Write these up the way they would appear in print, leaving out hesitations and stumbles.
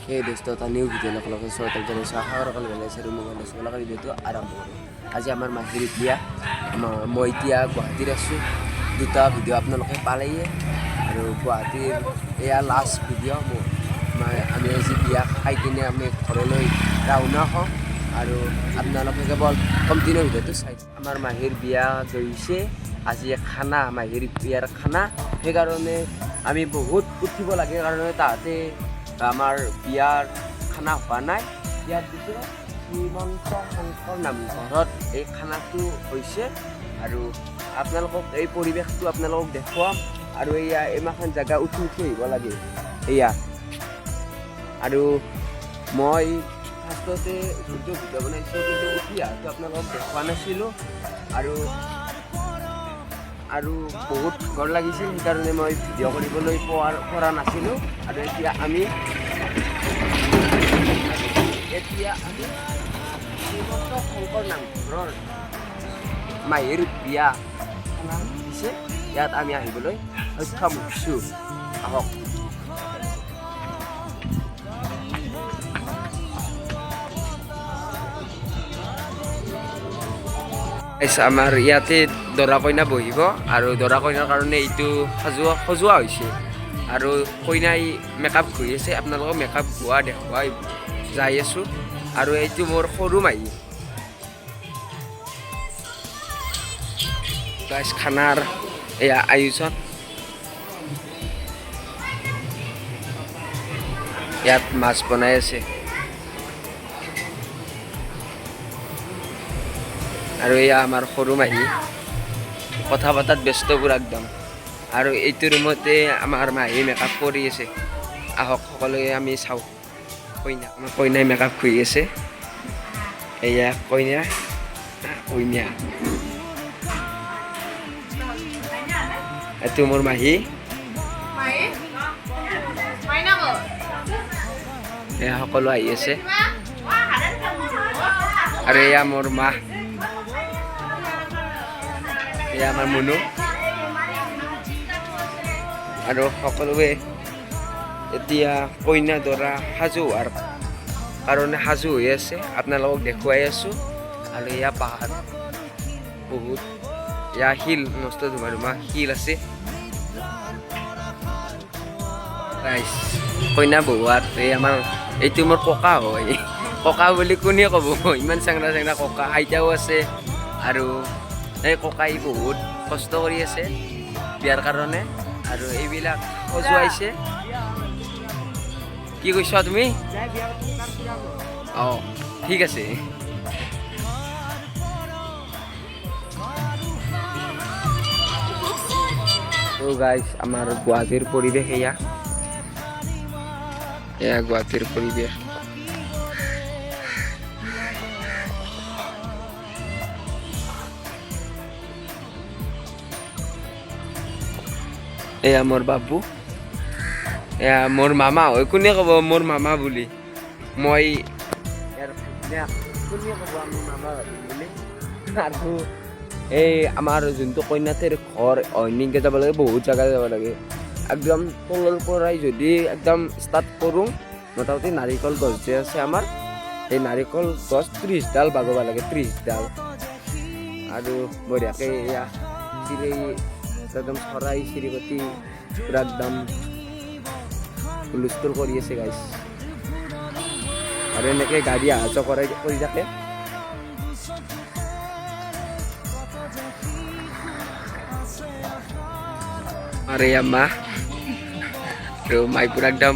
Hey dosto, tani video na kalau kesal terjadi sahar kalau bela seru mengenai sekolah video itu Arab baru. Aja আমার মাহির দিয়া মই এতিয়া গুৱাহাটীত আছো দুটা ভিডিঅ' আপোনালোকে পালেয়ে আৰু গুৱাহাটীৰ এয়া লাষ্ট ভিডিঅ' মোৰ আমি আজি বিয়া খাই কিনে আমি ঘৰলৈ ৰাওনা হওঁ আৰু আপোনালোকে কেৱল কমদিনৰ ভিডিঅ'টো চাই আমাৰ মাহিৰ বিয়া গৈছে আজি খানা মাহিৰ বিয়াৰ খানা সেইকাৰণে আমি বহুত উঠিব লাগে কাৰণ তাতে আমাৰ বিয়াৰ খানা হোৱা নাই ইয়াত দিছে শ্ৰীমন্ত শংকৰ নামঘৰত এই খানাটো হৈছে আৰু আপোনালোকক এই পৰিৱেশটো আপোনালোকক দেখুৱাম আৰু এয়া এইমাখন জাগা উঠি আহিব লাগে এয়া আৰু মই ফাৰ্ষ্টতে যোনটো ভিডিঅ' বনাইছোঁ কিন্তু উঠি আহোঁতে আপোনালোকক দেখুৱা নাছিলোঁ আৰু বহুত ভাগৰ লাগিছিল সেইকাৰণে মই ভিডিঅ' কৰিবলৈ পৰা নাছিলোঁ আৰু এতিয়া আমি শ্ৰীমন্ত শংকৰ নামঘৰৰ মাহিৰ বিয়া দিছে ইয়াত আমি আহিবলৈ সক্ষম হৈছোঁ আহক আমাৰ ইয়াতে দৰা কইনা বহিব আৰু দৰা কইনাৰ কাৰণে এইটো সজোৱা হৈছে আৰু কইনাই মেকআপ কৰি আছে আপোনালোকক মেকআপ হোৱা দেখুৱাই যাই আছোঁ আৰু এইটো মোৰ সৰু মাহী গাইছ খানাৰ এয়া আয়োজন ইয়াত মাছ বনাই আছে আৰু এয়া আমাৰ সৰু মাহী কথা পতাত ব্যস্ত পুৰা একদম আৰু এইটো ৰুমতে আমাৰ মাহী মেকআপ কৰি আছে আহক সকলোৱে আমি চাওঁ আমাৰ কইনাই মেকআপ কৰি আছে এয়া কইনা এইটো মোৰ মাহী এয়া সকলো আহি আছে আৰু এয়া মোৰ মা এয়া আমাৰ মুনু আৰু সকলোৱে এতিয়া কইনা দৰা সাজু হোৱাৰ কাৰণে সাজু হৈ আছে আপোনালোকক দেখুৱাই আছোঁ আৰু এয়া পাহাৰ বহুত এয়া শিল নষ্ট ধুমা শিল আছে কইনা বহোৱাত এই আমাৰ এইটো মোৰ ককা হয় ককা বুলি কোনে ক'ব ইমান চেংৰা ককা আইতাও আছে আৰু এই ককাই বহুত কষ্ট কৰি আছে বিয়াৰ কাৰণে আৰু এইবিলাক সজুৱাইছে কি কৈছা তুমি অঁ ঠিক আছে গাইজ আমাৰ গুৱাহাটীৰ পৰিৱেশ এয়া গুৱাহাটীৰ পৰিৱেশ এয়া মোৰ বাবু এয়া মোৰ মামা হয় কোনে ক'ব মোৰ মামা বুলি মই কোনে ক'ব আমি মামা বুলি আৰু এই আমাৰ যোনটো কন্যাটিৰ ঘৰ অইনিংকে যাব লাগে বহুত জেগা যাব লাগে একদম তলৰ পৰাই যদি একদম ষ্টাৰ্ট কৰোঁ মোটামুটি নাৰিকল গছ যে আছে আমাৰ এই নাৰিকল গছ 30ডাল বাগিব লাগে 30ডাল আৰু বঢ়িয়াকৈ এয়া একদম চৰাই চিৰিকটি পুৰা একদম হুলস্থুল কৰি আছে গাইছ আৰু এনেকৈ গাড়ী অহা যোৱা কৰি থাকে আৰু এয়া মা আৰু মাই পুৰা একদম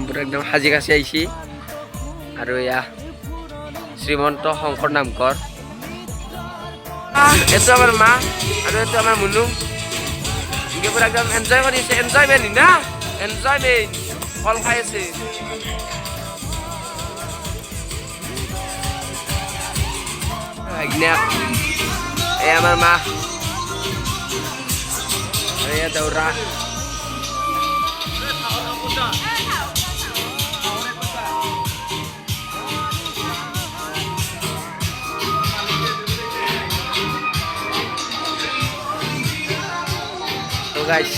সাজি কাচি আহিছে আৰু এয়া শ্ৰীমন্ত শংকৰ নামঘৰ এইটো আমাৰ মা আৰু এইটো আমাৰ মুনু পুৰা একদম এনজয় কৰি আছে এনজয়মেণ্ট না এনজয়মেণ্ট ফল খাই আছে এই আমাৰ মা এয়া দৌৰা guys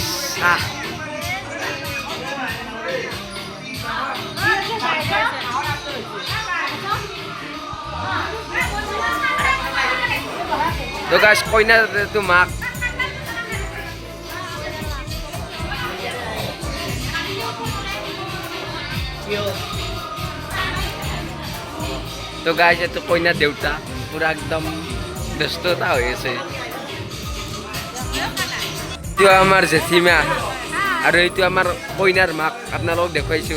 তো গাইছ কইনা তো মাক তো গাইছ এটো কইনা দেউতা পুরা একদম ব্যস্ততা হয়ে আছে তো আমার জেঠিমা আর এইটো আমার কইনার মাক আপনালোক দেখাইছো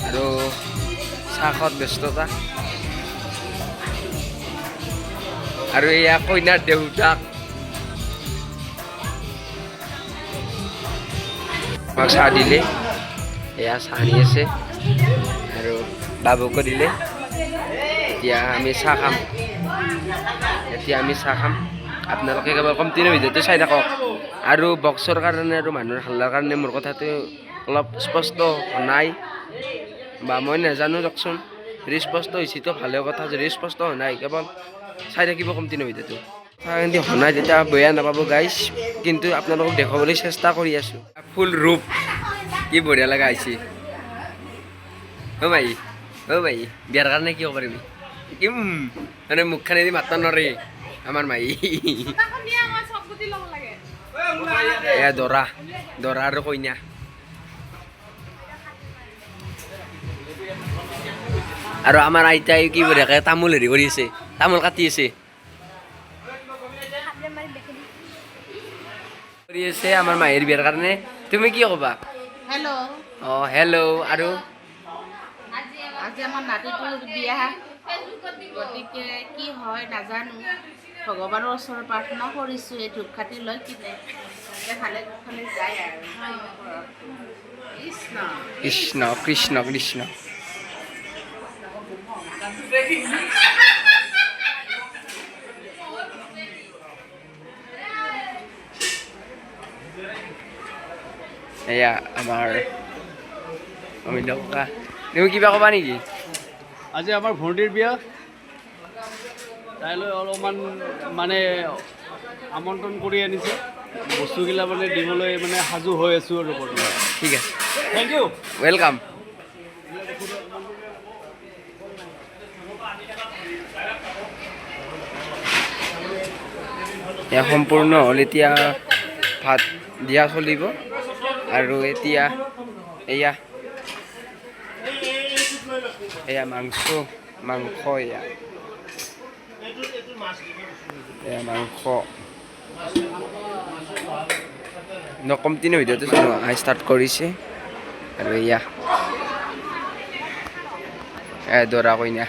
আর চাহত ব্যস্ততা আর এয়া কইনার দেউতাক আমাক চাহ দিলে এয়া চাহ নি আছে আৰু বাবুকো দিলে এতিয়া আমি চাহ খাম আপোনালোকে কেৱল কমটিৰ ভিডিঅ'টো চাই থাকক আৰু বক্সৰ কাৰণে আৰু মানুহৰ হাল্লাৰ কাৰণে মোৰ কথাটো অলপ স্পষ্ট নাই বা মই নাজানো দিয়কচোন যদি স্পষ্ট হৈছেতো ভালে কথা যদি স্পষ্ট হোৱা নাই কেৱল চাই থাকিব কমটিৰ ভিডিঅ'টো কিন্তু শুনাই তেতিয়া বেয়া নাপাব গাইছ কিন্তু আপোনালোকক দেখুৱাবলৈ চেষ্টা কৰি আছোঁ ফুল ৰূপ কি বঢ়িয়া লগা হৈছে অ' ভাই বিয়াৰ কাৰণে কি হ'ব পাৰিবি কি মানে মুখখানেদি মাত নৰে আমাৰ মাই এয়া দৰা আৰু কইনা আৰু আমাৰ আইতাই কি বঢ়িয়াকে তামোল হেৰি কৰি আছে তামোল কাটি আছে আমাৰ মাহীৰ বিয়াৰ কাৰণে তুমি কি ক'বা হেল্ল' অঁ হেল্ল' আৰু আজি আমাৰ নাতিটোৰ বিয়া গতিকে কি হয় নাজানো ভগৱানৰ ওচৰত প্ৰাৰ্থনা কৰিছোঁ এই ধূপকাঠি লৈ কিনে ভালে ভালে যায় আৰু কৃষ্ণ কৃষ্ণ কৃষ্ণ এয়া আমাৰ অমিত ককা তুমি কিবা ক'বা নেকি আজি আমাৰ ভণ্টিৰ বিয়া তাইলৈ অলপমান মানে আমন্ত্ৰণ কৰি আনিছে বস্তুগিলা মানে দিবলৈ মানে সাজু হৈ আছোঁ আৰু বৰ্তমান ঠিক আছে থেংক ইউ ৱেলকাম এয়া সম্পূৰ্ণ হ'ল এতিয়া ভাত দিয়া চলিব আৰু এতিয়া এয়া মাংস এয়া মাংস কমটিনো ভিডিঅ'টো ষ্টাৰ্ট কৰিছে আৰু এয়া দৰা কইনা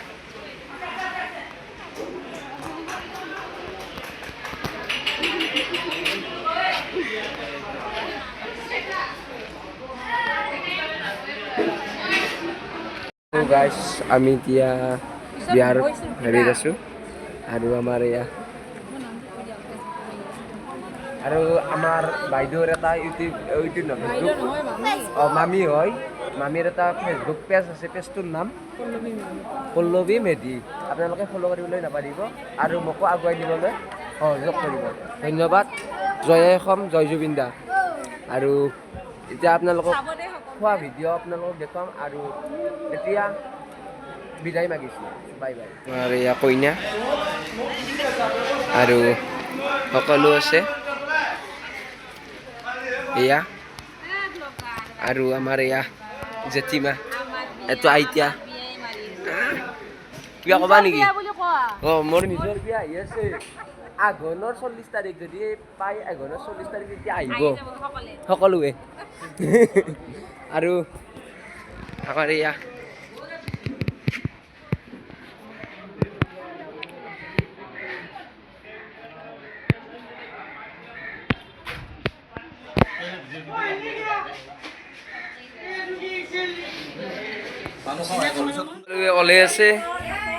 গাইছ আমি এতিয়া বিয়াৰ হেৰিত আছোঁ আৰু আমাৰ এয়া আৰু আমাৰ বাইদেউৰ এটা ইউটিউব নহয় ফেচবুক অঁ মামী হয় মামীৰ এটা ফেচবুক পেজ আছে পেজটোৰ নাম পল্লৱী মেধি আপোনালোকে ফ'ল' কৰিবলৈ নাপাহৰিব আৰু মোকো আগুৱাই নিবলৈ সহযোগ কৰিব ধন্যবাদ জয় অসম জয় জুবিন দা আৰু এতিয়া আপোনালোকক খোৱা ভিডিঅ' আপোনালোকক দেখুৱাম আৰু এতিয়া বিদায় মাগিছোঁ বাই বাই আৰু এয়া কইনা আৰু সকলো আছে এয়া আৰু আমাৰ এয়া জেঠিমা এইটো আইতা কিবা ক'বা নেকি অঁ মোৰ নিজৰ বিয়া আহি আছে আঘোণৰ 40 তাৰিখ যদি পাই আঘোণৰ 40 তাৰিখ তেতিয়া আহিব সকলোৱে আৰু আমাৰ এয়া ওলাই আছে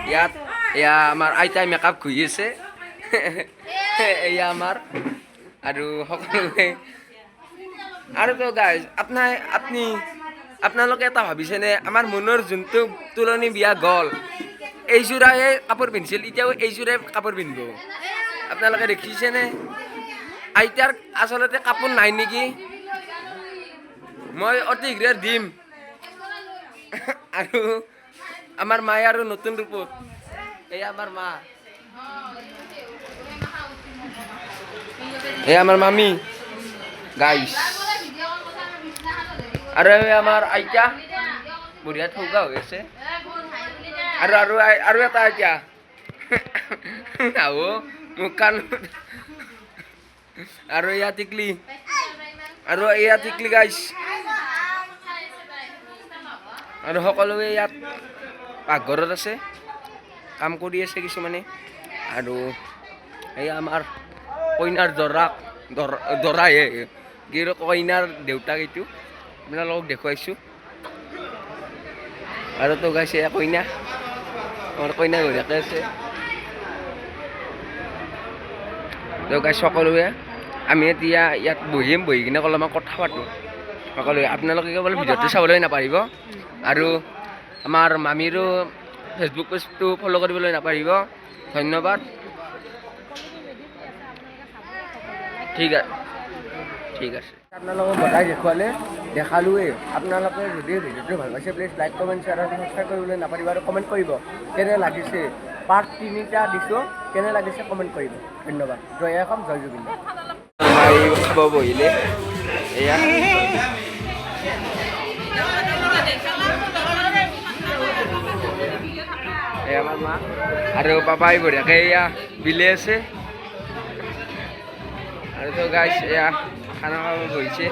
ইয়াত এয়া আমাৰ আইতাই মেকআপ ঘূৰি আছে এয়া আমাৰ আৰু সকলোৱে আৰু তো গাইজ আপোনালোকে এটা ভাবিছেনে আমাৰ মনৰ যোনটো তুলনি বিয়া গ'ল এইযোৰাই কাপোৰ পিন্ধিছিল এতিয়াও এইযোৰাই কাপোৰ পিন্ধিব আপোনালোকে দেখিছেনে আইতাৰ আচলতে কাপোৰ নাই নেকি মই অতি শীঘ্ৰে দিম আৰু আমাৰ মায়ে আৰু নতুন ৰূপত এই আমাৰ মা, এই আমাৰ মামি গাইস, আৰু এই আমাৰ আইতা বঢ়িয়া ঠৌকা হৈ আছে, আৰু আৰু আৰু এটা আইতা আহো মোক কাণ, আৰু এয়া টিকলি, আৰু এয়া টিকলি গাইছ, আৰু সকলোৱে ইয়াত পাকঘৰত আছে, কাম কৰি আছে কিছুমানে, আৰু এই আমাৰ কইনাৰ দৰাহে কি কইনাৰ দেউতাক এইটো আপোনালোকক দেখুৱাইছোঁ, আৰু তো গাইছে কইনা, আমাৰ কইনা ঘৰীয়াকে আছে, তো গাইছ সকলোৱে আমি এতিয়া ইয়াত বহিম, বহি কিনে অলপমান কথা পাতোঁ সকলোৱে, আপোনালোকে কেৱল ভিডিঅ'টো চাবলৈ নাপাৰিব, আৰু আমাৰ মামীৰো ফেচবুক পেজটো ফ'ল' কৰিবলৈ নাপাৰিব, ধন্যবাদ। ঠিক আছে, ঠিক আছে, আপোনালোকক বনাই দেখালোৱেই, আপোনালোকে যদি ভিডিঅ'টো ভাল পাইছে প্লিজ লাইক কমেণ্ট শ্বেয়াৰ আৰু ছাবস্ক্ৰাইব কৰিবলৈ নাপাৰিব, আৰু কমেণ্ট কৰিব কেনে লাগিছে, পাৰ্ট 3টা দিছোঁ, কেনে লাগিছে কমেণ্ট কৰিব, ধন্যবাদ। জয় অসম, জয় জুবিন। খাব বহিলে এয়া আমাৰ মা আৰু পাপাই বঢ়িয়াকে এয়া বিলে আছে, আৰু তো গাইছ এয়া খানা খাব বহিছে।